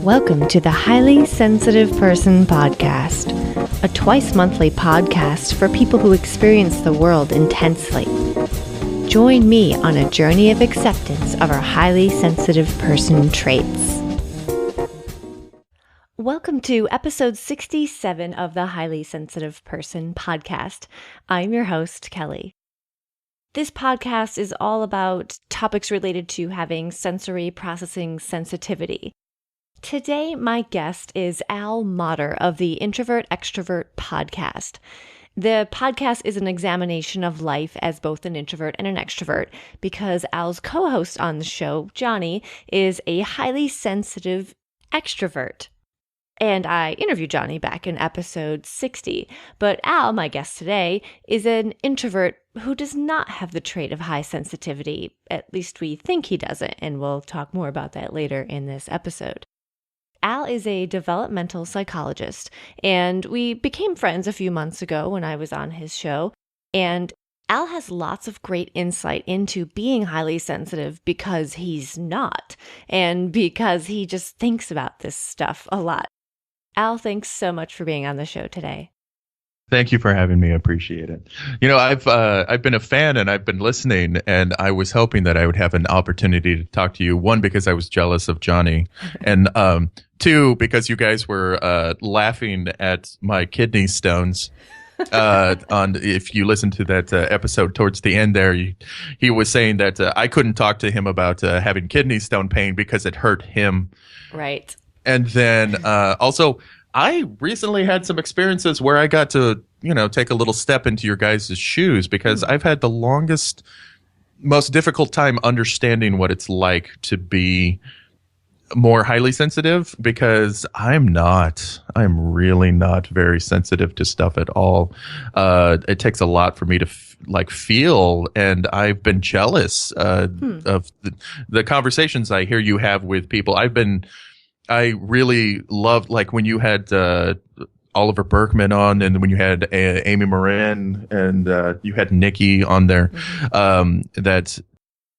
Welcome to the Highly Sensitive Person Podcast, a twice-monthly podcast for people who experience the world intensely. Join me on a journey of acceptance of our highly sensitive person traits. Welcome to episode 67 of the Highly Sensitive Person Podcast. I'm your host, Kelly. This podcast is all about topics related to having sensory processing sensitivity. Today, my guest is Motter of the Introvert Extrovert podcast. The podcast is an examination of life as both an introvert and an extrovert because Al's co-host on the show, Johnny, is a highly sensitive extrovert. And I interviewed Johnny back in episode 60. But Al, my guest today, is an introvert who does not have the trait of high sensitivity. At least we think he doesn't, and we'll talk more about that later in this episode. Al is a developmental psychologist, and we became friends a few months ago when I was on his show. And Al has lots of great insight into being highly sensitive because he's not, and because he just thinks about this stuff a lot. Al, thanks so much for being on the show today. Thank you for having me. I appreciate it. You know, I've been a fan and I've been listening, and I was hoping that I would have an opportunity to talk to you. One, because I was jealous of Johnny, and two, because you guys were laughing at my kidney stones. If you listen to that episode towards the end there, he was saying that I couldn't talk to him about having kidney stone pain because it hurt him. Right. And then also, I recently had some experiences where I got to, take a little step into your guys' shoes because I've had the most difficult time understanding what it's like to be more highly sensitive because I'm really not very sensitive to stuff at all. It takes a lot for me to feel, and I've been jealous of the conversations I hear you have with people. I really loved when you had Oliver Berkman on, and when you had Amy Moran, and you had Nikki on there.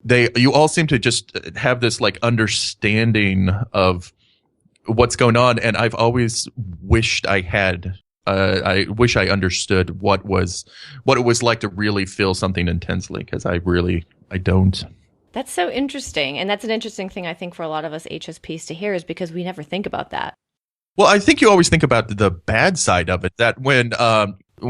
That you all seem to just have this understanding of what's going on, and I've always wished I had. I wish I understood what it was like to really feel something intensely, because I don't. That's so interesting. And that's an interesting thing, I think, for a lot of us HSPs to hear, is because we never think about that. Well, I think you always think about the bad side of it, that when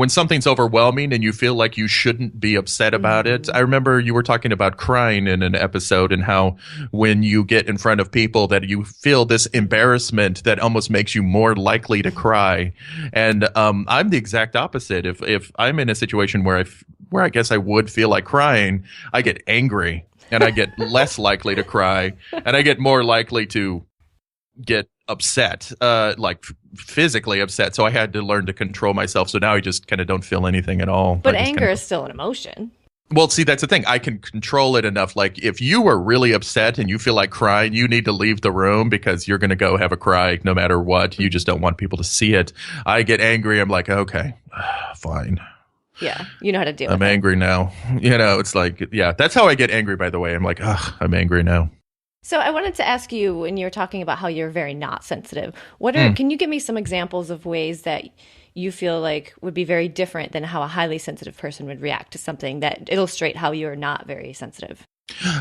something's overwhelming and you feel like you shouldn't be upset about it. I remember you were talking about crying in an episode, and how when you get in front of people that you feel this embarrassment that almost makes you more likely to cry. And I'm the exact opposite. If I'm in a situation where I guess I would feel like crying, I get angry. And I get less likely to cry, and I get more likely to get upset, physically upset. So I had to learn to control myself. So now I just kind of don't feel anything at all. But anger is still an emotion. Well, see, that's the thing. I can control it enough. If you are really upset and you feel like crying, you need to leave the room because you're going to go have a cry no matter what. You just don't want people to see it. I get angry. I'm like, okay, fine. Yeah, you know how to deal with it. I'm angry now. It's that's how I get angry, by the way. I'm like, I'm angry now. So I wanted to ask you, when you were talking about how you're very not sensitive, can you give me some examples of ways that you feel like would be very different than how a highly sensitive person would react to something that illustrate how you're not very sensitive?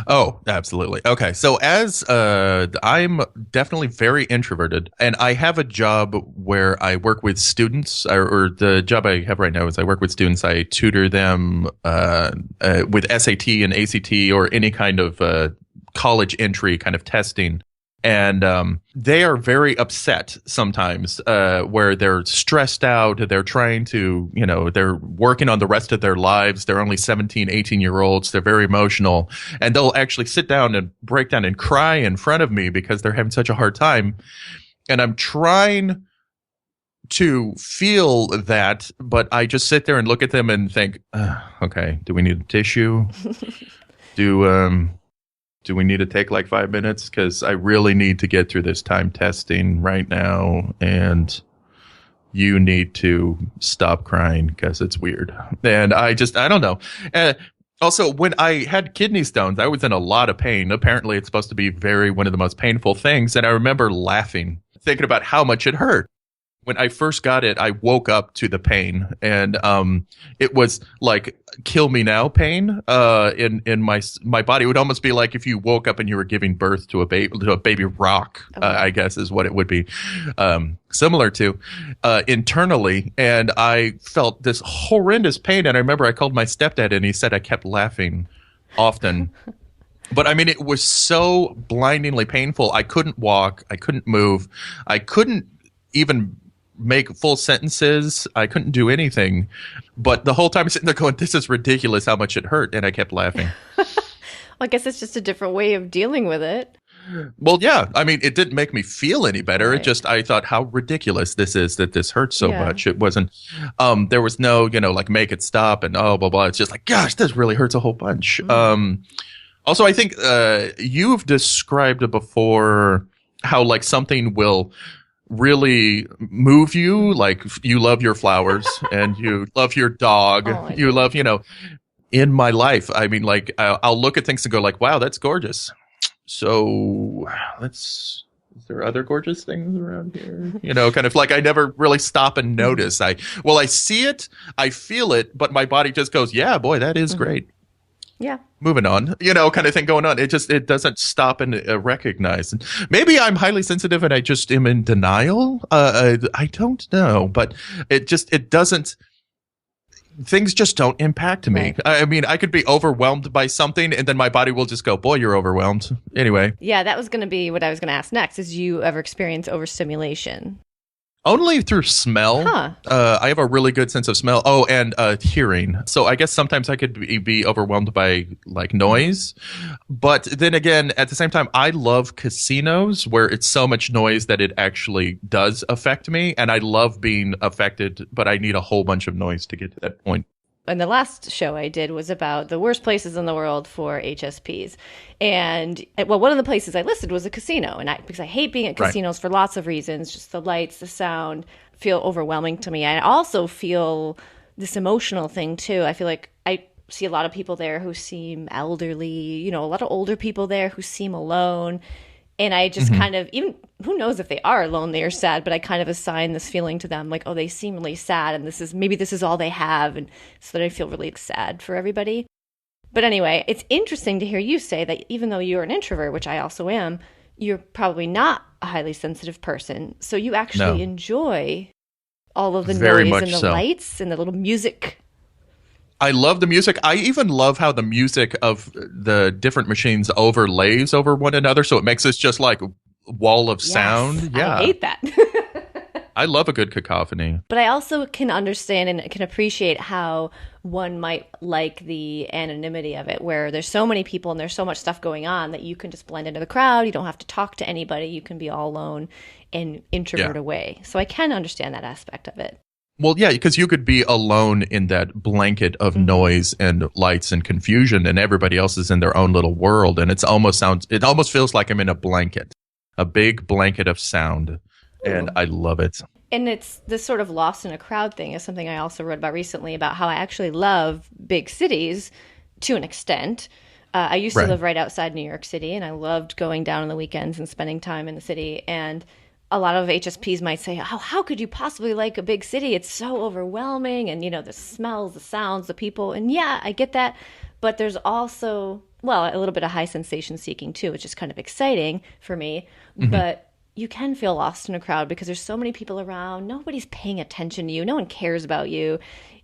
Oh, absolutely. Okay. So as I'm definitely very introverted, and I have a job where I work with students, or the job I have right now is I work with students. I tutor them with SAT and ACT or any kind of college entry kind of testing. And they are very upset sometimes, where they're stressed out. They're trying to, they're working on the rest of their lives. They're only 17, 18-year-olds. They're very emotional. And they'll actually sit down and break down and cry in front of me because they're having such a hard time. And I'm trying to feel that, but I just sit there and look at them and think, okay, do we need a tissue? Do we need to take 5 minutes? Because I really need to get through this time testing right now, and you need to stop crying because it's weird. And I don't know. Also, when I had kidney stones, I was in a lot of pain. Apparently, it's supposed to be one of the most painful things. And I remember laughing thinking about how much it hurt. When I first got it, I woke up to the pain, and it was like kill me now pain in my body. It would almost be like if you woke up and you were giving birth to a baby rock. I guess is what it would be similar to internally. And I felt this horrendous pain. And I remember I called my stepdad, and he said I kept laughing often. But I mean, it was so blindingly painful. I couldn't walk. I couldn't move. I couldn't even make full sentences. I couldn't do anything. But the whole time I'm sitting there going, this is ridiculous how much it hurt. And I kept laughing. Well, I guess it's just a different way of dealing with it. Well, yeah. I mean, it didn't make me feel any better. Right. It just, I thought how ridiculous this is that this hurts so much. It wasn't, there was no, like make it stop and blah, blah. It's just like, gosh, this really hurts a whole bunch. Also, I think you've described before how like something will really move you, like you love your flowers and you love your dog. You love, in my life. I mean, like I'll look at things and go like, wow, that's gorgeous. So is there other gorgeous things around here? Kind of like I never really stop and notice. I see it, I feel it, but my body just goes, yeah, boy, that is great. Yeah. Moving on, kind of thing going on. It doesn't stop and recognize. And maybe I'm highly sensitive and I just am in denial. I don't know, but it doesn't. Things just don't impact me. Right. I mean, I could be overwhelmed by something and then my body will just go, boy, you're overwhelmed. Anyway. Yeah, that was going to be what I was going to ask next. Is you ever experience overstimulation? Only through smell. Huh. I have a really good sense of smell. Oh, and hearing. So I guess sometimes I could be overwhelmed by like noise. But then again, at the same time, I love casinos where it's so much noise that it actually does affect me. And I love being affected, but I need a whole bunch of noise to get to that point. And the last show I did was about the worst places in the world for HSPs. And one of the places I listed was a casino. And because I hate being at casinos for lots of reasons, just the lights, the sound feel overwhelming to me. I also feel this emotional thing too. I feel like I see a lot of people there who seem elderly, a lot of older people there who seem alone. And I just kind of, even who knows if they are lonely or sad, but I kind of assign this feeling to them like, oh, they seem really sad and this is all they have. And so that I feel really sad for everybody. But anyway, it's interesting to hear you say that even though you're an introvert, which I also am, you're probably not a highly sensitive person. So you actually enjoy all of the Very noise much and the lights and the little music. I love the music. I even love how the music of the different machines overlays over one another. So it makes this just like a wall of sound. Yeah. I hate that. I love a good cacophony. But I also can understand and can appreciate how one might like the anonymity of it, where there's so many people and there's so much stuff going on that you can just blend into the crowd. You don't have to talk to anybody. You can be all alone and introvert away. So I can understand that aspect of it. Well, yeah, because you could be alone in that blanket of noise and lights and confusion, and everybody else is in their own little world, and it almost feels like I'm in a blanket, a big blanket of sound, and I love it. And it's this sort of lost in a crowd thing is something I also wrote about recently about how I actually love big cities to an extent. I used to live right outside New York City, and I loved going down on the weekends and spending time in the city, and a lot of HSPs might say, how could you possibly like a big city? It's so overwhelming. And, the smells, the sounds, the people. And yeah, I get that. But there's also, a little bit of high sensation seeking too, which is kind of exciting for me. But you can feel lost in a crowd because there's so many people around. Nobody's paying attention to you. No one cares about you.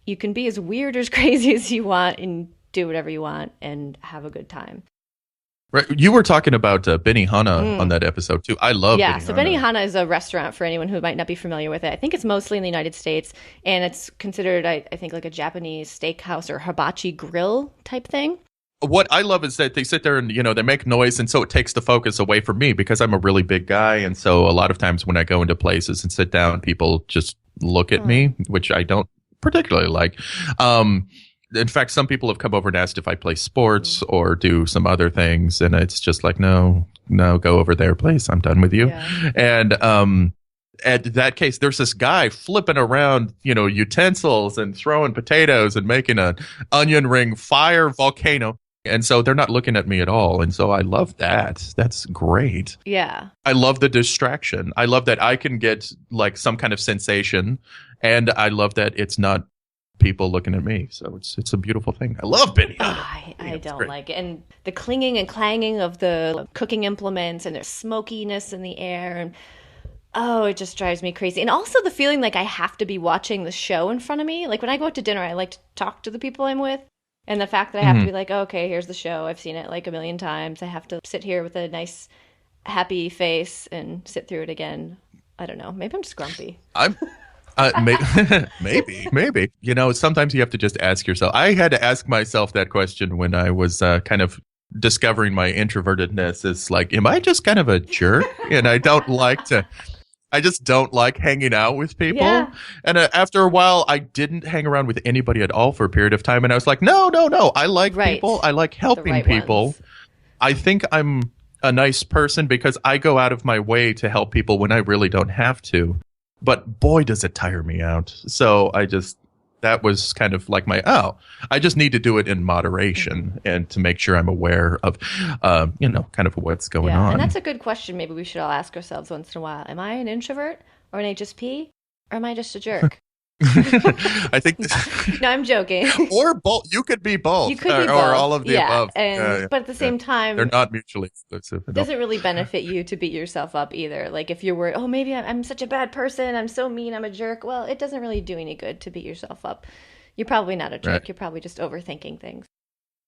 You can be as weird or as crazy as you want and do whatever you want and have a good time. Right. You were talking about Benihana on that episode too. I love Benihana. Yeah, so Benihana is a restaurant for anyone who might not be familiar with it. I think it's mostly in the United States, and it's considered, I think, like a Japanese steakhouse or hibachi grill type thing. What I love is that they sit there and, they make noise, and so it takes the focus away from me because I'm a really big guy, and so a lot of times when I go into places and sit down, people just look at me, which I don't particularly like. In fact, some people have come over and asked if I play sports or do some other things. And it's just like, no, go over there, please. I'm done with you. Yeah. And at that case, there's this guy flipping around, utensils and throwing potatoes and making an onion ring fire volcano. And so they're not looking at me at all. And so I love that. That's great. Yeah. I love the distraction. I love that I can get like some kind of sensation. And I love that it's not people looking at me. So it's a beautiful thing. I love Benihana. I don't like it. And the clinging and clanging of the cooking implements, and there's smokiness in the air, and it just drives me crazy. And also the feeling like I have to be watching the show in front of me. Like when I go out to dinner, I like to talk to the people I'm with. And the fact that I have to be like, okay, here's the show. I've seen it like a million times. I have to sit here with a nice, happy face and sit through it again. I don't know. Maybe I'm just grumpy. Maybe. You know, sometimes you have to just ask yourself. I had to ask myself that question when I was kind of discovering my introvertedness. It's like, am I just kind of a jerk? And I just don't like hanging out with people. Yeah. And after a while, I didn't hang around with anybody at all for a period of time. And I was like, no. I like people. I like helping people. Ones. I think I'm a nice person because I go out of my way to help people when I really don't have to. But boy, does it tire me out. So that was kind of like I just need to do it in moderation and to make sure I'm aware of, kind of what's going on. And that's a good question. Maybe we should all ask ourselves once in a while. Am I an introvert or an HSP, or am I just a jerk? I think. No, I'm joking. Or both. You could be both. You could be both. Or all of the above. But at the same time, they're not mutually exclusive. It doesn't really benefit you to beat yourself up either. Like if you're worried, maybe I'm such a bad person, I'm so mean, I'm a jerk. Well, it doesn't really do any good to beat yourself up. You're probably not a jerk. Right. You're probably just overthinking things.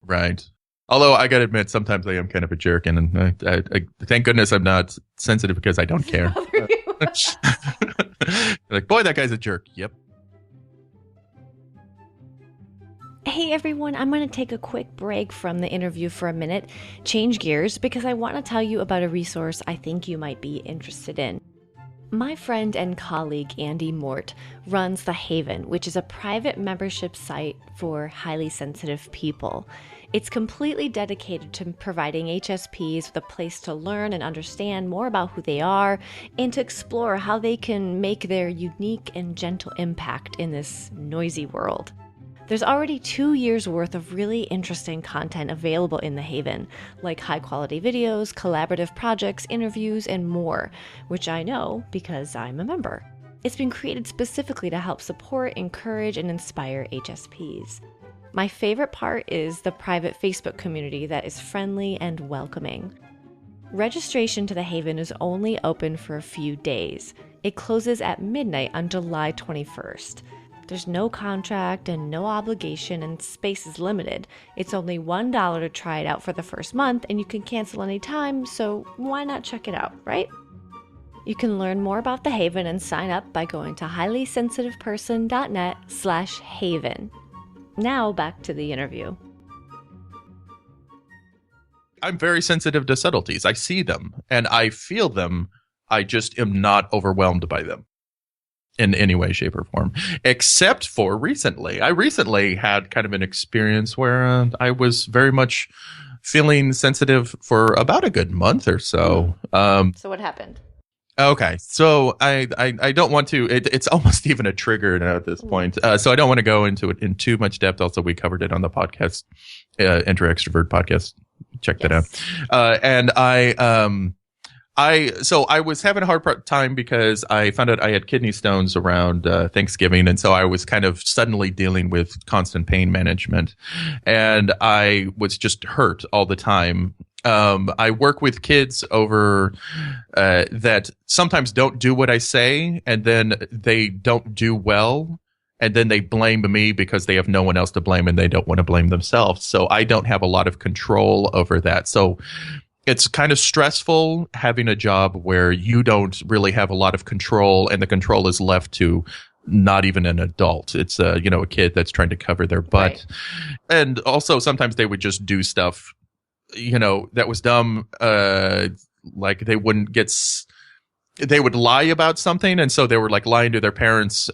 Right. Although I got to admit, sometimes I am kind of a jerk, and I thank goodness I'm not sensitive because I don't care. Like, boy, that guy's a jerk. Yep. Hey everyone, I'm going to take a quick break from the interview for a minute, change gears, because I want to tell you about a resource I think you might be interested in. My friend and colleague Andy Mort runs The Haven, which is a private membership site for highly sensitive people. It's completely dedicated to providing HSPs with a place to learn and understand more about who they are and to explore how they can make their unique and gentle impact in this noisy world. There's already 2 years worth of really interesting content available in The Haven, like high-quality videos, collaborative projects, interviews, and more, which I know because I'm a member. It's been created specifically to help support, encourage, and inspire HSPs. My favorite part is the private Facebook community that is friendly and welcoming. Registration to The Haven is only open for a few days. It closes at midnight on July 21st. There's no contract and no obligation, and space is limited. It's only $1 to try it out for the first month, and you can cancel anytime, so why not check it out, right? You can learn more about The Haven and sign up by going to highlysensitiveperson.net/haven. Now back to the interview. I'm very sensitive to subtleties. I see them and I feel them. I just am not overwhelmed by them in any way, shape, or form, except for recently. I recently had kind of an experience where I was very much feeling sensitive for about a good month or so. So what happened? Okay, so I don't want to. It's almost even a trigger now at this point. So I don't want to go into it in too much depth. Also, we covered it on the podcast, Introvert Extrovert podcast. Check that out. And I was having a hard time because I found out I had kidney stones around Thanksgiving, and so I was kind of suddenly dealing with constant pain management, and I was just hurt all the time. I work with kids over that sometimes don't do what I say, and then they don't do well, and then they blame me because they have no one else to blame, and they don't want to blame themselves. So I don't have a lot of control over that. So it's kind of stressful having a job where you don't really have a lot of control, and the control is left to not even an adult. It's a kid that's trying to cover their butt. Right. And also sometimes they would just do stuff that was dumb. Like they would lie about something. And so they were like lying to their parents,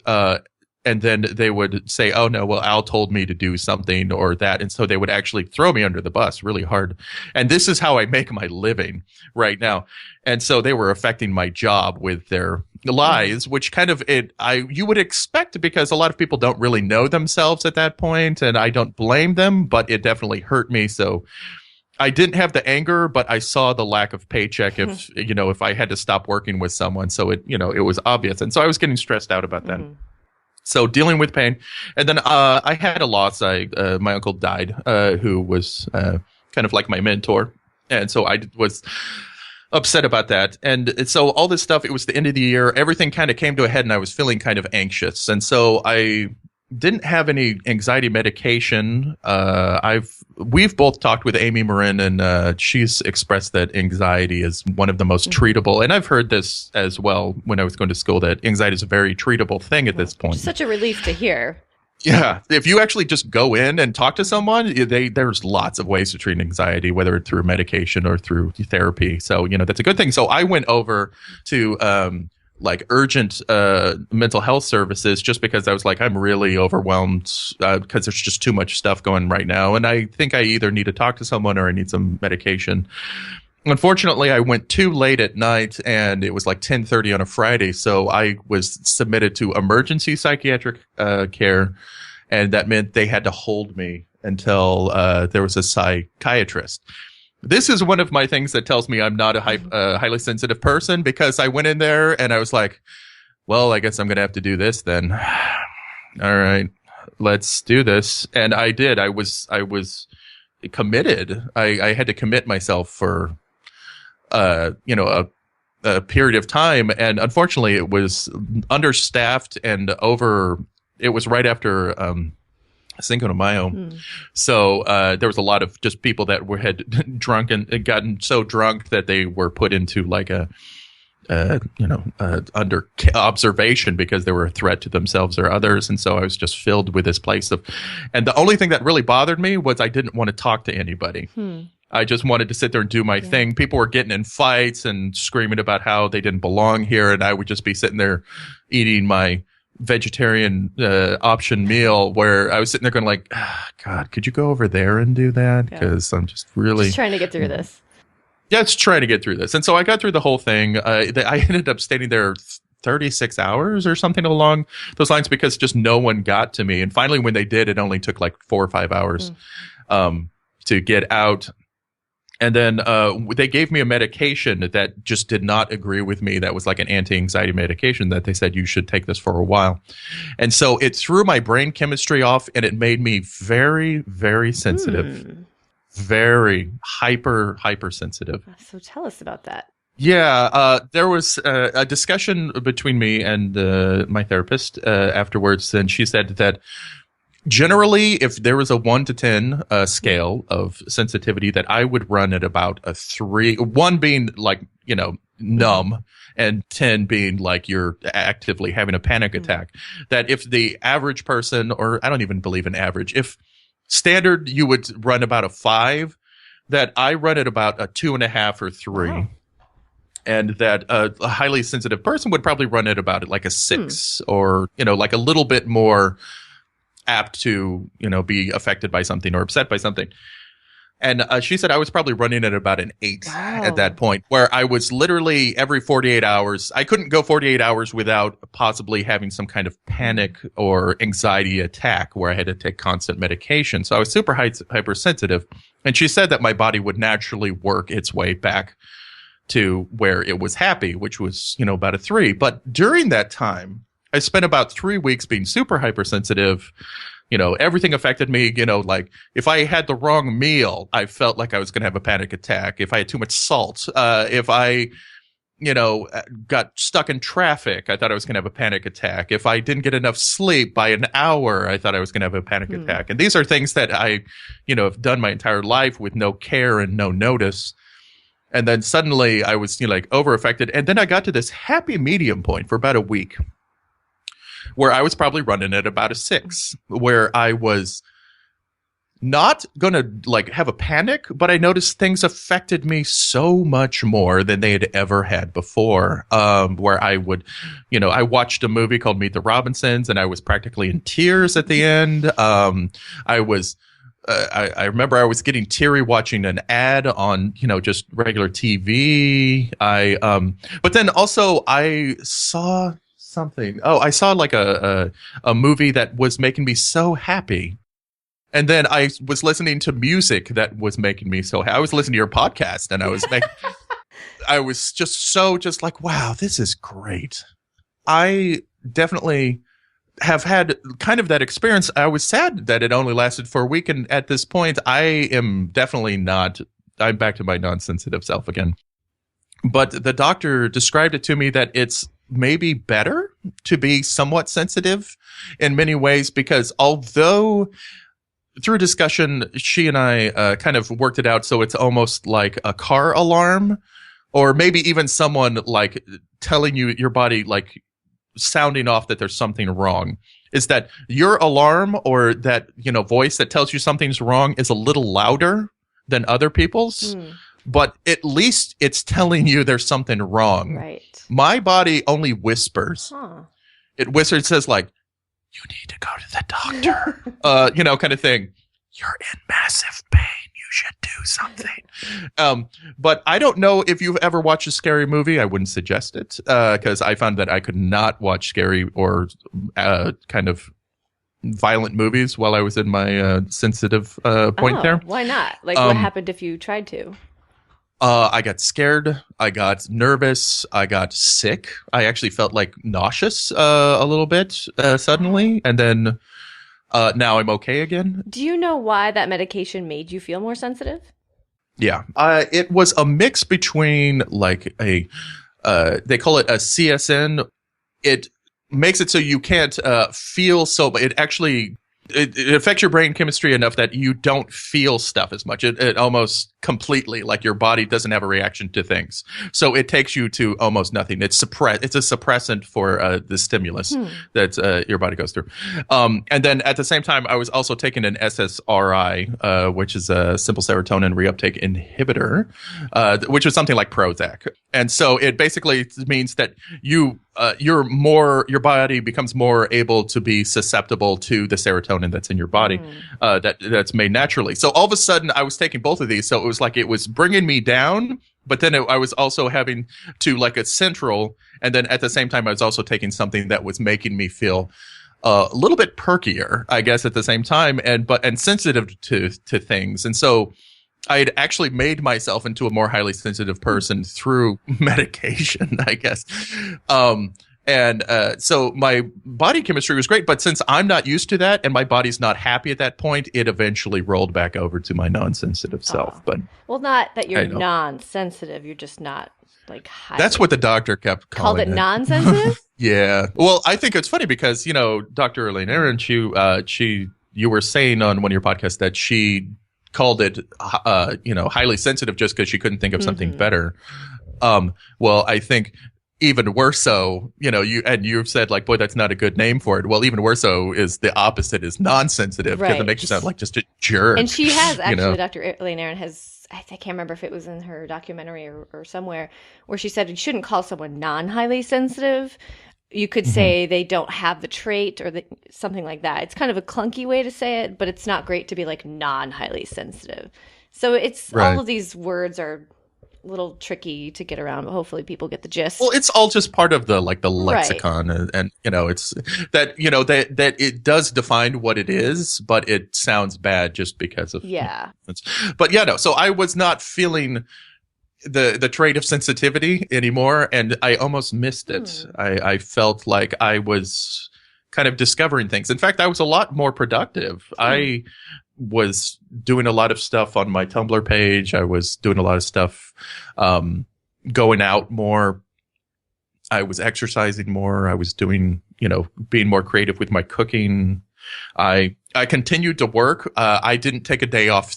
and then they would say, oh no, well, Al told me to do something or that. And so they would actually throw me under the bus really hard. And this is how I make my living right now. And so they were affecting my job with their lies, which kind of you would expect, because a lot of people don't really know themselves at that point, and I don't blame them, but it definitely hurt me. So I didn't have the anger, but I saw the lack of paycheck if I had to stop working with someone. So it was obvious. And so I was getting stressed out about that. So dealing with pain. And then I had a loss. My uncle died, who was kind of like my mentor. And so I was upset about that. And so all this stuff, it was the end of the year. Everything kind of came to a head and I was feeling kind of anxious. And so I didn't have any anxiety medication. We've both talked with Amy Marin, and she's expressed that anxiety is one of the most treatable. And I've heard this as well when I was going to school, that anxiety is a very treatable thing at this point. Such a relief to hear. Yeah. If you actually just go in and talk to someone, there's lots of ways to treat anxiety, whether it's through medication or through therapy. So, that's a good thing. So I went over to urgent mental health services just because I was like, I'm really overwhelmed because there's just too much stuff going right now. And I think I either need to talk to someone or I need some medication. Unfortunately, I went too late at night, and it was like 10:30 on a Friday. So I was submitted to emergency psychiatric care, and that meant they had to hold me until there was a psychiatrist. This is one of my things that tells me I'm not a highly sensitive person, because I went in there and I was like, well, I guess I'm going to have to do this then. All right, let's do this. And I did. I was committed. I had to commit myself for a period of time. And unfortunately, it was understaffed and it was right after Cinco de Mayo. So there was a lot of just people that had drunk and gotten so drunk that they were put into like under observation because they were a threat to themselves or others. And so I was just filled with this place and the only thing that really bothered me was I didn't want to talk to anybody. I just wanted to sit there and do my thing. People were getting in fights and screaming about how they didn't belong here. And I would just be sitting there eating my vegetarian option meal, where I was sitting there going like, God, could you go over there and do that? Because I'm just really trying to get through this. Yeah, it's trying to get through this. And so I got through the whole thing. I ended up staying there 36 hours or something along those lines because just no one got to me. And finally, when they did, it only took like 4 or 5 hours to get out. And then they gave me a medication that just did not agree with me. That was like an anti-anxiety medication that they said you should take this for a while. And so it threw my brain chemistry off, and it made me very, very sensitive, very hypersensitive. So tell us about that. Yeah, there was a discussion between me and my therapist afterwards, and she said that generally, if there was a 1 to 10 scale of sensitivity, that I would run at about a 3, 1 being like, numb, and 10 being like you're actively having a panic attack. That if the average person, or I don't even believe in average, if standard you would run about a 5, that I run at about a 2.5 or 3. Wow. And that a highly sensitive person would probably run at about like a 6 or, like a little bit more apt to, be affected by something or upset by something. And she said I was probably running at about an 8 at that point, where I was literally every 48 hours. I couldn't go 48 hours without possibly having some kind of panic or anxiety attack where I had to take constant medication. So I was super hypersensitive. And she said that my body would naturally work its way back to where it was happy, which was, about a 3. But during that time, I spent about 3 weeks being super hypersensitive. Everything affected me. Like if I had the wrong meal, I felt like I was going to have a panic attack. If I had too much salt, if I, got stuck in traffic, I thought I was going to have a panic attack. If I didn't get enough sleep by an hour, I thought I was going to have a panic attack. And these are things that I, have done my entire life with no care and no notice. And then suddenly I was, over affected. And then I got to this happy medium point for about a week, where I was probably running at about a 6, where I was not going to like have a panic, but I noticed things affected me so much more than they had ever had before. Where I would, I watched a movie called Meet the Robinsons and I was practically in tears at the end. I remember I was getting teary watching an ad on, just regular TV. But then also I saw something. Oh, I saw like a movie that was making me so happy. And then I was listening to music that was making me so happy. I was listening to your podcast and I was just like, wow, this is great. I definitely have had kind of that experience. I was sad that it only lasted for a week. And at this point, I am definitely not, I'm back to my non-sensitive self again. But the doctor described it to me that it's maybe better to be somewhat sensitive in many ways, because although through discussion, she and I kind of worked it out so it's almost like a car alarm, or maybe even someone like telling you, your body like sounding off that there's something wrong, is that your alarm or that, voice that tells you something's wrong is a little louder than other people's. But at least it's telling you there's something wrong. Right. My body only whispers. It whispers, says like, you need to go to the doctor, kind of thing. You're in massive pain. You should do something. But I don't know if you've ever watched a scary movie. I wouldn't suggest it because I found that I could not watch scary or kind of violent movies while I was in my sensitive point there. Why not? Like, what happened if you tried to? I got scared. I got nervous. I got sick. I actually felt like nauseous a little bit suddenly. And then now I'm okay again. Do you know why that medication made you feel more sensitive? Yeah. It was a mix between like they call it a CSN. It makes it so you can't feel so, but it actually it affects your brain chemistry enough that you don't feel stuff as much. It almost completely, like your body doesn't have a reaction to things. So it takes you to almost nothing. It's a suppressant for the stimulus that your body goes through. And then at the same time, I was also taking an SSRI, which is a simple serotonin reuptake inhibitor, which was something like Prozac. And so it basically means that your body becomes more able to be susceptible to the serotonin that's in your body, that's made naturally. So all of a sudden I was taking both of these. So it was like, it was bringing me down, but then I was also having to like a central. And then at the same time, I was also taking something that was making me feel a little bit perkier, I guess, at the same time, and sensitive to things. And so I had actually made myself into a more highly sensitive person through medication, I guess. So my body chemistry was great, but since I'm not used to that and my body's not happy at that point, it eventually rolled back over to my non-sensitive self. But not that you're non-sensitive, you're just not like highly. That's what the doctor kept calling it. Called it non-sensitive? Yeah. Well, I think it's funny because, Dr. Elaine Aaron, you were saying on one of your podcasts that she called it, highly sensitive just because she couldn't think of something better. Well, I think even worse so, you've said like, boy, that's not a good name for it. Well, even worse so is the opposite, is non-sensitive, because it makes you sound like just a jerk. And she has actually, Dr. Elaine Aaron has, I can't remember if it was in her documentary or somewhere, where she said you shouldn't call someone non-highly sensitive. You could say they don't have the trait or something like that. It's kind of a clunky way to say it, but it's not great to be like non-highly sensitive. So it's all of these words are a little tricky to get around, but hopefully people get the gist. Well, it's all just part of the lexicon, and it's that that it does define what it is, but it sounds bad just because of But so I was not feeling the trait of sensitivity anymore, and I almost missed it. I felt like I was kind of discovering things. In fact, I was a lot more productive. I was doing a lot of stuff on my Tumblr page. I was doing a lot of stuff, going out more. I was exercising more. I was doing, being more creative with my cooking. I continued to work. I didn't take a day off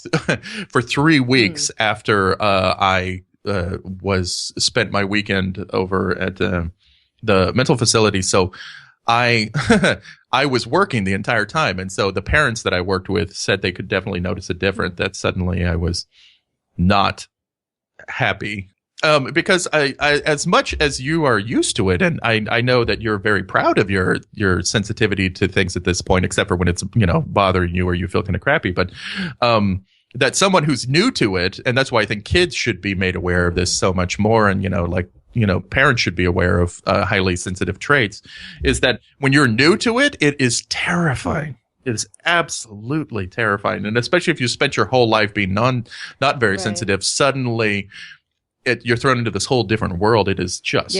for 3 weeks after I spent my weekend over at the mental facility. So I I was working the entire time, and so the parents that I worked with said they could definitely notice a difference. That suddenly I was not happy. Because I, as much as you are used to it, and I know that you're very proud of your sensitivity to things at this point, except for when it's, bothering you or you feel kind of crappy. But that someone who's new to it, and that's why I think kids should be made aware of this so much more, and parents should be aware of highly sensitive traits, is that when you're new to it, it is terrifying. It is absolutely terrifying, and especially if you spent your whole life being not very sensitive, suddenly you're thrown into this whole different world. It is just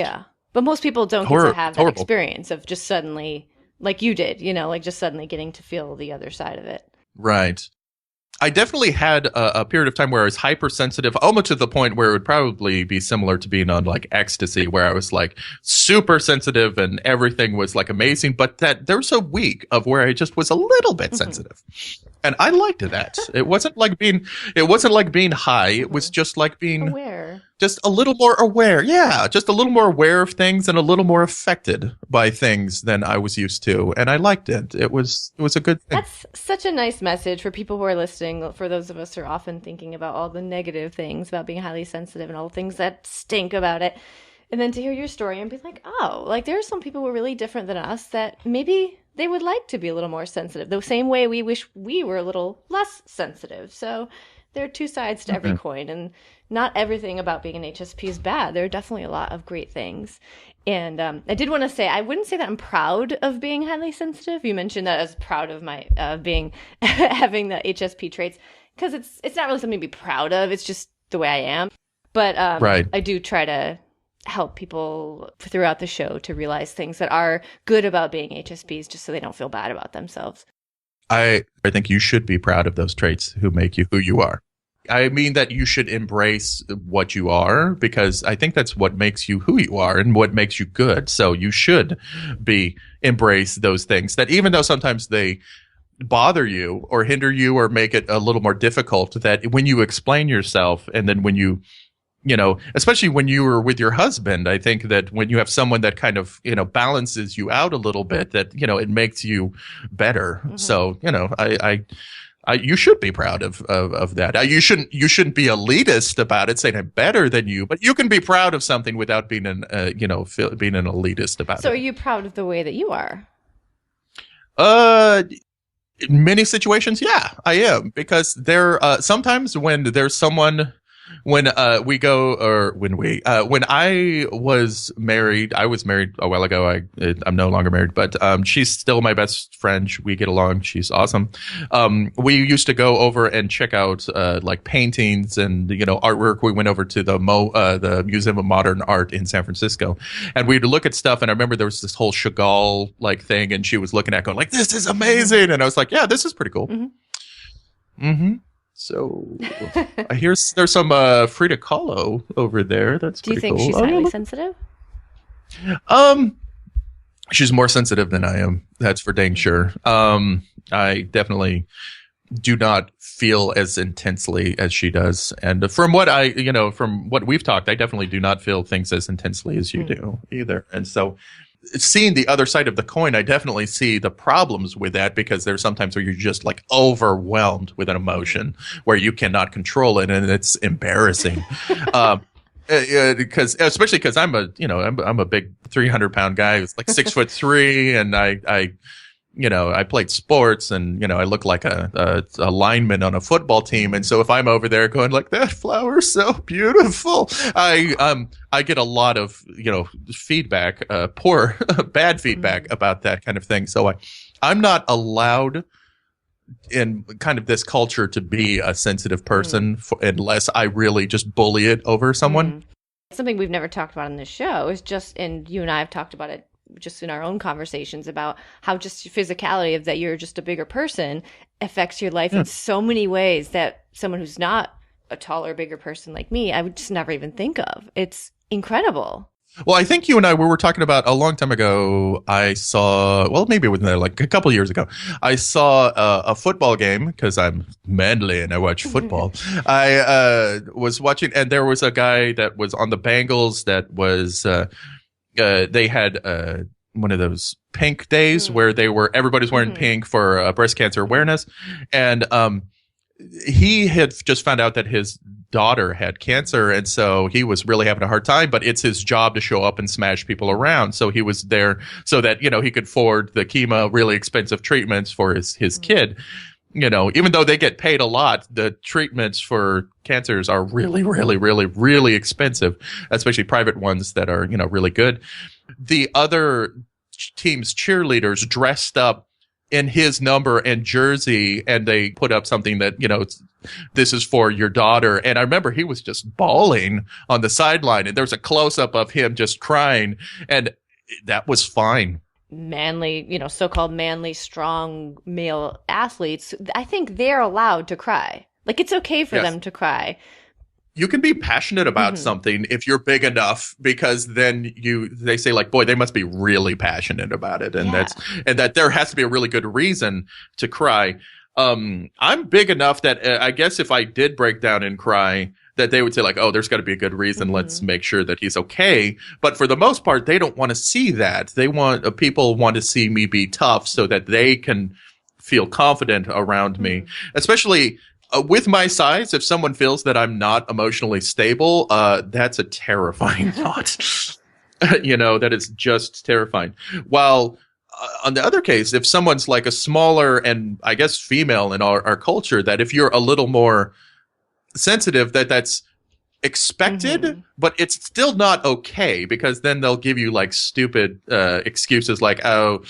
But most people don't get to have that experience of just suddenly, like you did, just suddenly getting to feel the other side of it. Right. I definitely had a period of time where I was hypersensitive, almost to the point where it would probably be similar to being on like ecstasy, where I was like super sensitive and everything was like amazing. But that there was a week of where I just was a little bit sensitive, and I liked that. It wasn't like being high. It was just like being aware. Just a little more aware. Yeah, just a little more aware of things and a little more affected by things than I was used to. And I liked it. It was a good thing. That's such a nice message for people who are listening, for those of us who are often thinking about all the negative things about being highly sensitive and all the things that stink about it. And then to hear your story and be like, oh, like there are some people who are really different than us that maybe they would like to be a little more sensitive. The same way we wish we were a little less sensitive. So there are two sides to every coin, and not everything about being an HSP is bad. There are definitely a lot of great things. And I did want to say, I wouldn't say that I'm proud of being highly sensitive. You mentioned that I was proud of my being having the HSP traits, because it's not really something to be proud of. It's just the way I am. But I do try to help people throughout the show to realize things that are good about being HSPs, just so they don't feel bad about themselves. I think you should be proud of those traits who make you who you are. I mean that you should embrace what you are, because I think that's what makes you who you are and what makes you good. So you should embrace those things that, even though sometimes they bother you or hinder you or make it a little more difficult, that when you explain yourself, and then when you especially when you were with your husband, I think that when you have someone that kind of, balances you out a little bit, that, it makes you better. So, you should be proud of that. You shouldn't be elitist about it, saying I'm better than you, but you can be proud of something without being being an elitist about it. So are you proud of the way that you are? In many situations, yeah, I am, because there sometimes when there's someone. When I was married a while ago. I'm no longer married, but she's still my best friend. We get along. She's awesome. We used to go over and check out like paintings and artwork. We went over to the Museum of Modern Art in San Francisco, and we'd look at stuff. And I remember there was this whole Chagall like thing, and she was looking at it going like, "This is amazing," and I was like, "Yeah, this is pretty cool." So I hear there's some Frida Kahlo over there. That's pretty cool. Do you think she's highly sensitive? She's more sensitive than I am. That's for dang sure. I definitely do not feel as intensely as she does. And from what from what we've talked, I definitely do not feel things as intensely as you do either. And so, seeing the other side of the coin, I definitely see the problems with that, because there's sometimes where you're just like overwhelmed with an emotion where you cannot control it, and it's embarrassing. Because I'm a big 300-pound guy who's like 6'3", and I played sports, and I look like a lineman on a football team, and so if I'm over there going like, that flower's so beautiful, I get a lot of feedback, bad feedback about that kind of thing. So I'm not allowed in kind of this culture to be a sensitive person unless I really just bully it over someone. Something we've never talked about on this show is and you and I have talked about it just in our own conversations, about how just physicality of that you're just a bigger person affects your life in so many ways that someone who's not a taller, bigger person like me, I would just never even think of. It's incredible. Well, I think you and I were talking about a long time ago. I saw, maybe it was like a couple of years ago, I saw a football game, because I'm manly and I watch football. I was watching, and there was a guy that was on the Bengals that was they had one of those pink days where everybody's wearing pink for breast cancer awareness. And, he had just found out that his daughter had cancer. And so he was really having a hard time, but it's his job to show up and smash people around. So he was there so that, he could afford the chemo, really expensive treatments for his kid. Even though they get paid a lot, the treatments for cancers are really, really, really, really expensive, especially private ones that are, really good. The other team's cheerleaders dressed up in his number and jersey, and they put up something that, this is for your daughter. And I remember he was just bawling on the sideline, and there's a close up of him just crying, and that was fine. Manly, so-called manly, strong male athletes, I think they're allowed to cry. Like, it's okay for them to cry. You can be passionate about something if you're big enough, because then they say like, boy, they must be really passionate about it. And that there has to be a really good reason to cry. I'm big enough that I guess if I did break down and cry, that they would say like, oh, there's got to be a good reason. Let's make sure that he's okay. But for the most part, they don't want to see that. People want to see me be tough so that they can feel confident around me, especially with my size. If someone feels that I'm not emotionally stable, that's a terrifying thought. That is just terrifying. While on the other case, if someone's like a smaller and I guess female in our culture, that if you're a little more sensitive, that's expected, but it's still not okay, because then they'll give you like stupid excuses like, oh,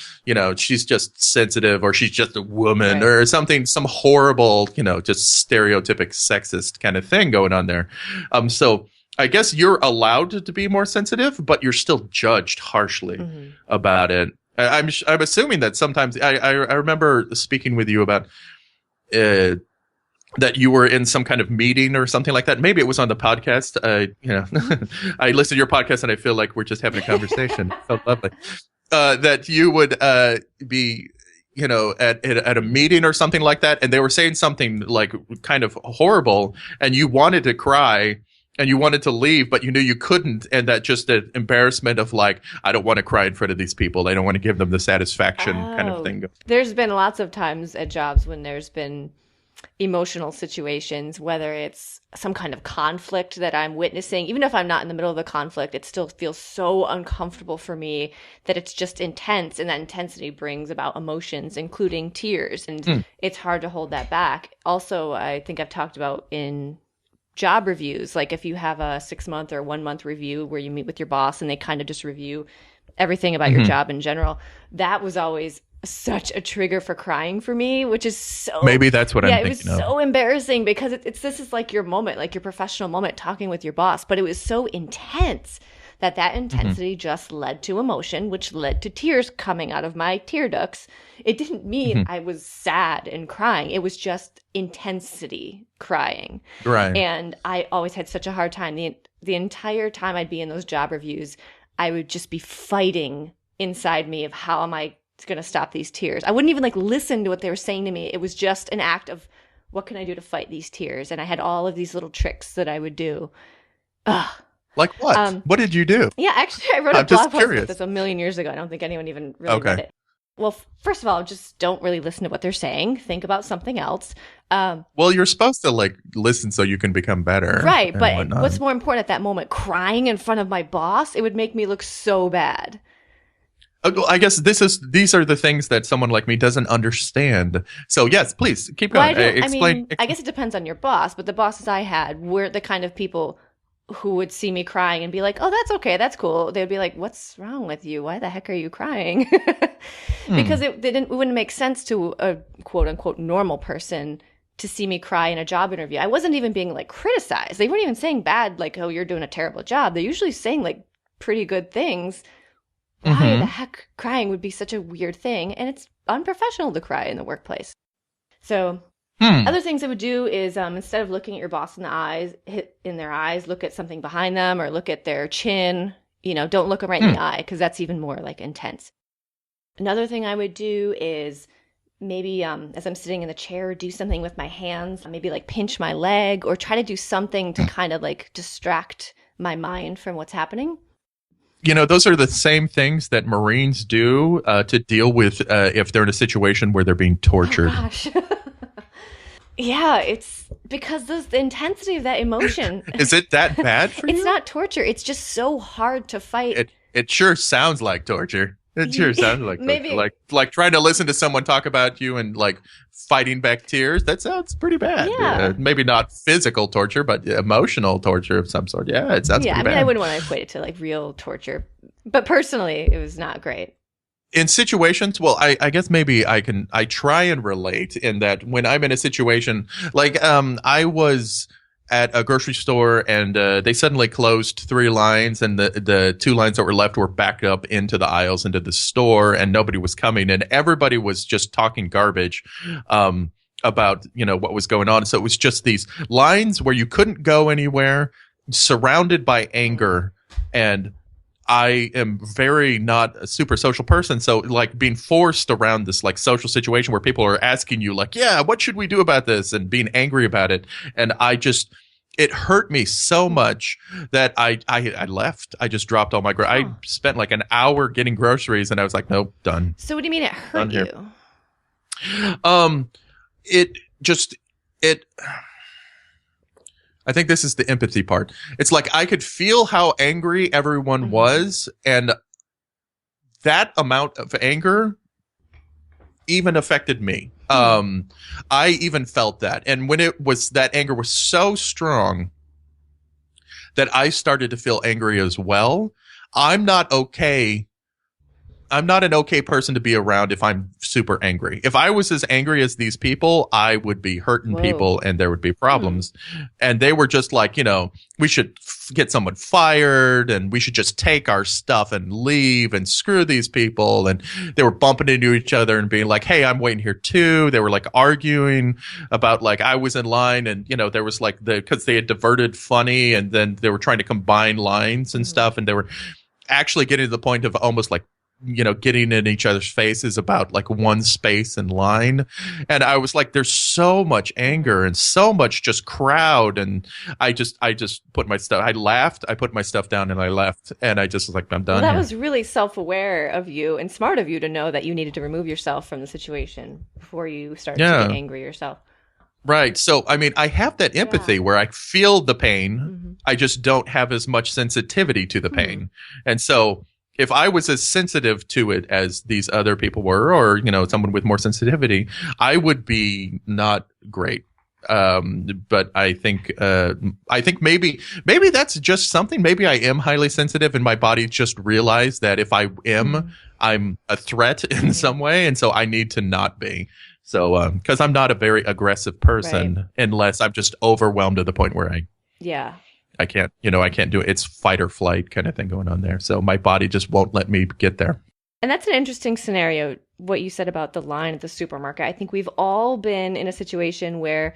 she's just sensitive, or she's just a woman, or something, some horrible, just stereotypic sexist kind of thing going on there. So I guess you're allowed to be more sensitive, but you're still judged harshly about it. I'm assuming that sometimes I remember speaking with you about that you were in some kind of meeting or something like that. Maybe it was on the podcast. I listen to your podcast and I feel like we're just having a conversation. So lovely. That you would be, at a meeting or something like that, and they were saying something like kind of horrible, and you wanted to cry and you wanted to leave, but you knew you couldn't, and that just an embarrassment of like, I don't want to cry in front of these people. I don't want to give them the satisfaction kind of thing. There's been lots of times at jobs when there's been emotional situations, whether it's some kind of conflict that I'm witnessing. Even if I'm not in the middle of a conflict, it still feels so uncomfortable for me that it's just intense, and that intensity brings about emotions, including tears, and it's hard to hold that back. Also, I think I've talked about in job reviews, like if you have a 6-month or 1-month review where you meet with your boss and they kind of just review everything about your job in general, that was always such a trigger for crying for me, which is so, maybe that's what I'm thinking of. It was so embarrassing, because this is like your moment, like your professional moment talking with your boss, but it was so intense that intensity just led to emotion, which led to tears coming out of my tear ducts. It didn't mean I was sad and crying. It was just intensity crying. Right. And I always had such a hard time. The entire time I'd be in those job reviews, I would just be fighting inside me of how am I going to stop these tears. I wouldn't even like listen to what they were saying to me. It was just an act of, what can I do to fight these tears? And I had all of these little tricks that I would do. Ugh. Like what? What did you do? Yeah, actually, I wrote a blog post about this a million years ago. I don't think anyone even really read it. Well, first of all, just don't really listen to what they're saying. Think about something else. Well, you're supposed to like listen so you can become better. Right, but what's more important at that moment? Crying in front of my boss? It would make me look so bad. I guess these are the things that someone like me doesn't understand. So yes, please keep going. Explain. I guess it depends on your boss, but the bosses I had were the kind of people who would see me crying and be like, oh, that's okay, that's cool. They'd be like, what's wrong with you? Why the heck are you crying? Because it wouldn't make sense to a quote unquote normal person to see me cry in a job interview. I wasn't even being like criticized. They weren't even saying bad, like, oh, you're doing a terrible job. They're usually saying like pretty good things. Why the heck crying would be such a weird thing? And it's unprofessional to cry in the workplace. So other things I would do is instead of looking at your boss in the eyes, hit in their eyes, look at something behind them or look at their chin. Don't look them right in the eye, because that's even more like intense. Another thing I would do is maybe as I'm sitting in the chair, do something with my hands, maybe like pinch my leg or try to do something to kind of like distract my mind from what's happening. those are the same things that Marines do to deal with if they're in a situation where they're being tortured. Oh, gosh. Yeah, it's because the intensity of that emotion. Is it that bad for you? It's not torture. It's just so hard to fight. It sure sounds like torture. It sure sounds like Maybe torture. Like trying to listen to someone talk about you and like fighting back tears. That sounds pretty bad. Yeah. Maybe not physical torture, but emotional torture of some sort. Yeah, it sounds pretty bad. I wouldn't want to equate it to like real torture. But personally, it was not great. In situations, well, I guess maybe I try and relate in that when I'm in a situation like I was at a grocery store and they suddenly closed 3 lines and the 2 lines that were left were backed up into the aisles into the store and nobody was coming and everybody was just talking garbage about what was going on. So it was just these lines where you couldn't go anywhere, surrounded by anger, and I am very not a super social person. So like being forced around this like social situation where people are asking you like, yeah, what should we do about this? And being angry about it. And it hurt me so much that I left. I just dropped all my, I spent like an hour getting groceries and I was like, nope, done. So what do you mean it hurt you? I think this is the empathy part. It's like I could feel how angry everyone was, and that amount of anger even affected me. I even felt that. And when that anger was so strong that I started to feel angry as well, I'm not an okay person to be around if I'm super angry. If I was as angry as these people, I would be hurting people and there would be problems. And they were just like, we should get someone fired and we should just take our stuff and leave and screw these people. And they were bumping into each other and being like, hey, I'm waiting here too. They were like arguing about like I was in line and, there was like because they had diverted funny and then they were trying to combine lines and stuff. And they were actually getting to the point of almost like, getting in each other's faces about like one space and line. And I was like, there's so much anger and so much just crowd. And I just put my stuff, I laughed, I put my stuff down and I left. And I just was like, I'm done. Well, that was really self-aware of you and smart of you to know that you needed to remove yourself from the situation before you start to get angry yourself. Right. So, I mean, I have that empathy where I feel the pain. I just don't have as much sensitivity to the pain. And so if I was as sensitive to it as these other people were, or, someone with more sensitivity, I would be not great. But I think maybe that's just something. Maybe I am highly sensitive and my body just realized that if I am, I'm a threat in some way. And so I need to not be. So, cause I'm not a very aggressive person unless I'm just overwhelmed to the point where I can't do it. It's fight or flight kind of thing going on there. So my body just won't let me get there. And that's an interesting scenario, what you said about the line at the supermarket. I think we've all been in a situation where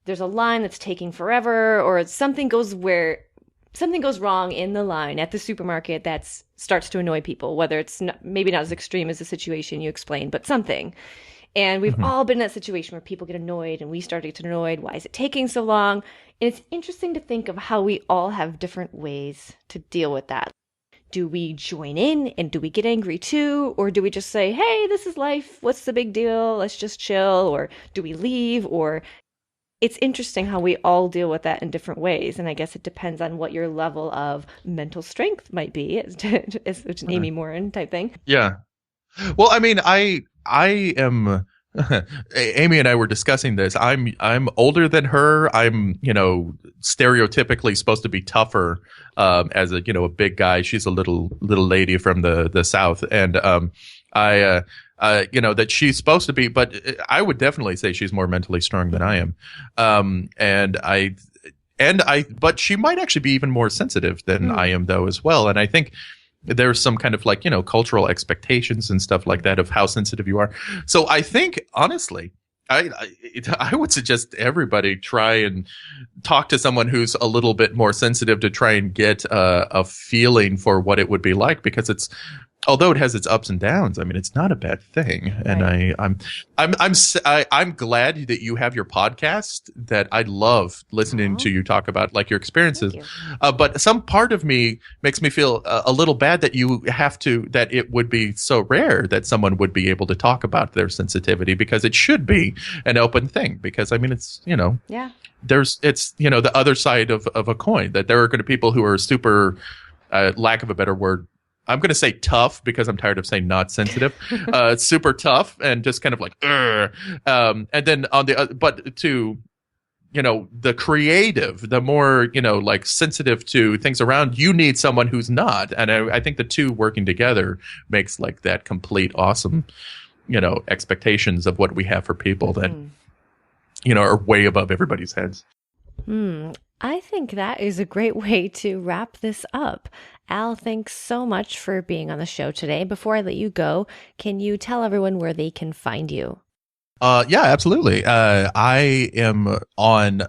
there's a line that's taking forever or something goes wrong in the line at the supermarket that starts to annoy people, whether it's maybe not as extreme as the situation you explained, but something. And we've all been in that situation where people get annoyed and we start to get annoyed. Why is it taking so long? And it's interesting to think of how we all have different ways to deal with that. Do we join in and do we get angry too? Or do we just say, hey, this is life. What's the big deal? Let's just chill. Or do we leave? Or it's interesting how we all deal with that in different ways. And I guess it depends on what your level of mental strength might be. It's an Amy Morin type thing. Yeah. Well, I mean, I am. Amy and I were discussing this. I'm older than her. I'm stereotypically supposed to be tougher as a big guy. She's a little lady from the South, and that she's supposed to be. But I would definitely say she's more mentally strong than I am. But she might actually be even more sensitive than I am, though, as well. And I think there's some kind of like, cultural expectations and stuff like that of how sensitive you are. So I think, honestly, I would suggest everybody try and talk to someone who's a little bit more sensitive to try and get a feeling for what it would be like, because although it has its ups and downs, I mean, it's not a bad thing. And Right. I'm glad that you have your podcast. That I love listening to you talk about like your Thank experiences. you. But some part of me makes me feel a little bad that that it would be so rare that someone would be able to talk about their sensitivity, because it should be an open thing. Because I mean, it's, Yeah. it's the other side of a coin, that there are going to be people who are super, lack of a better word, I'm going to say tough, because I'm tired of saying not sensitive, super tough and just kind of like, "Ugh." And then but to, the creative, the more, like sensitive to things around, you need someone who's not. And I think the two working together makes like that complete awesome, expectations of what we have for people that, are way above everybody's heads. I think that is a great way to wrap this up. Al, thanks so much for being on the show today. Before I let you go, can you tell everyone where they can find you? Yeah, absolutely. I am on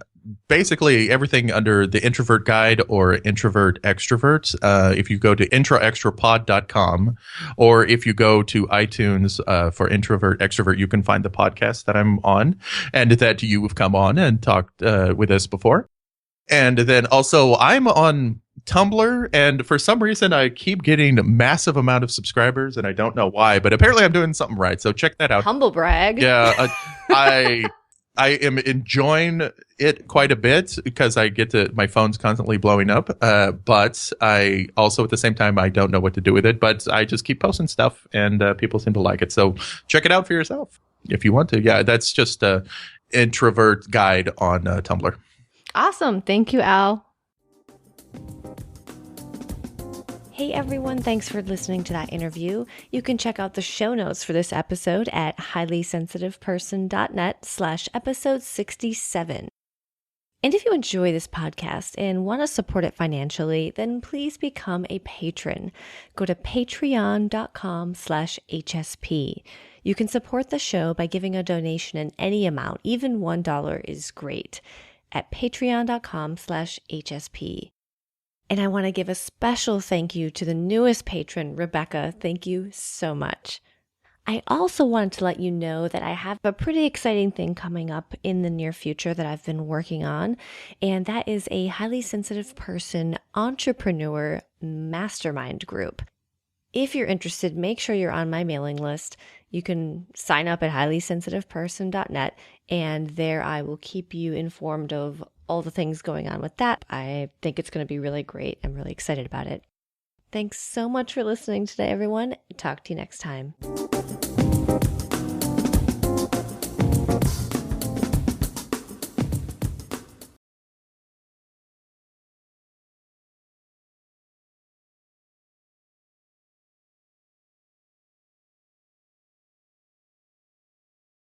basically everything under the Introvert Guide or Introvert Extrovert. If you go to introextrapod.com, or if you go to iTunes for Introvert Extrovert, you can find the podcast that I'm on and that you have come on and talked with us before. And then also I'm on Tumblr, and for some reason I keep getting a massive amount of subscribers, and I don't know why, but apparently I'm doing something right. So check that out. Humble brag. Yeah, I am enjoying it quite a bit, because I get to, my phone's constantly blowing up. But I also, at the same time, I don't know what to do with it, but I just keep posting stuff, and people seem to like it. So check it out for yourself if you want to. Yeah, that's just a Introvert Guide on Tumblr. Awesome. Thank you, Al. Hey everyone, thanks for listening to that interview. You can check out the show notes for this episode at highlysensitiveperson.net/episode 67. And if you enjoy this podcast and want to support it financially, then please become a patron. Go to patreon.com/HSP. You can support the show by giving a donation in any amount. Even $1 is great at patreon.com/HSP. And I want to give a special thank you to the newest patron, Rebecca. Thank you so much. I also wanted to let you know that I have a pretty exciting thing coming up in the near future that I've been working on, and that is a highly sensitive person entrepreneur mastermind group. If you're interested, make sure you're on my mailing list. You can sign up at highlysensitiveperson.net, and there I will keep you informed of all the things going on with that. I think it's going to be really great. I'm really excited about it. Thanks so much for listening today, everyone. Talk to you next time.